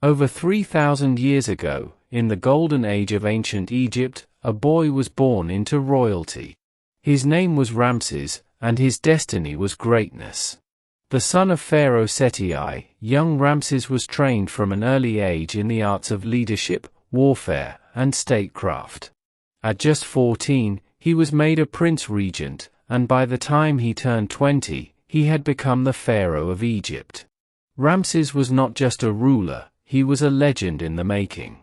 Over 3,000 years ago, in the golden age of ancient Egypt, a boy was born into royalty. His name was Ramses, and his destiny was greatness. The son of Pharaoh Seti I, young Ramses was trained from an early age in the arts of leadership, warfare, and statecraft. At just 14, he was made a prince-regent, and by the time he turned 20, he had become the Pharaoh of Egypt. Ramses was not just a ruler, he was a legend in the making.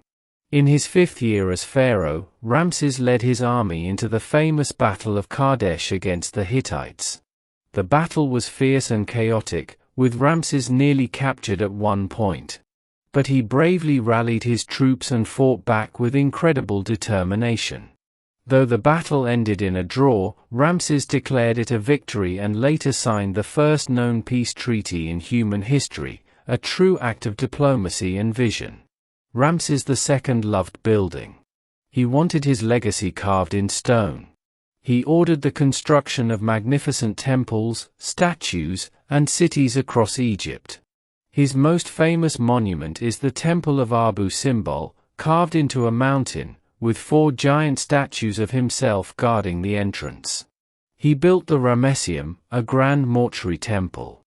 In his 5th year as Pharaoh, Ramses led his army into the famous Battle of Kadesh against the Hittites. The battle was fierce and chaotic, with Ramses nearly captured at one point. But he bravely rallied his troops and fought back with incredible determination. Though the battle ended in a draw, Ramses declared it a victory and later signed the first known peace treaty in human history, a true act of diplomacy and vision. Ramses II loved building. He wanted his legacy carved in stone. He ordered the construction of magnificent temples, statues, and cities across Egypt. His most famous monument is the Temple of Abu Simbel, carved into a mountain, with 4 giant statues of himself guarding the entrance. He built the Ramesseum, a grand mortuary temple.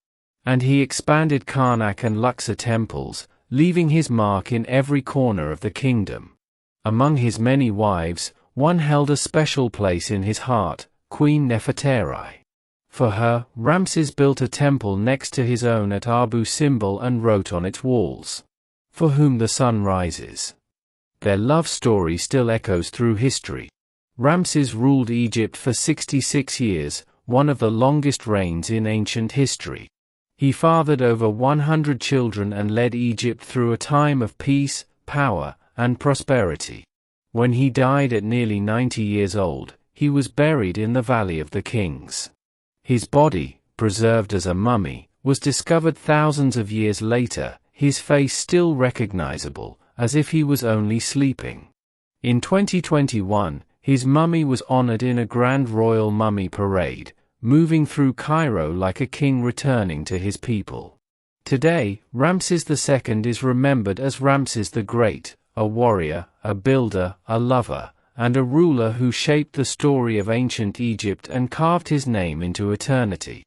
And he expanded Karnak and Luxor temples, leaving his mark in every corner of the kingdom. Among his many wives, one held a special place in his heart, Queen Nefertari. For her, Ramses built a temple next to his own at Abu Simbel and wrote on its walls, "For whom the sun rises." Their love story still echoes through history. Ramses ruled Egypt for 66 years, one of the longest reigns in ancient history. He fathered over 100 children and led Egypt through a time of peace, power, and prosperity. When he died at nearly 90 years old, he was buried in the Valley of the Kings. His body, preserved as a mummy, was discovered thousands of years later, his face still recognizable, as if he was only sleeping. In 2021, his mummy was honored in a grand royal mummy parade, moving through Cairo like a king returning to his people. Today, Ramses II is remembered as Ramses the Great, a warrior, a builder, a lover, and a ruler who shaped the story of ancient Egypt and carved his name into eternity.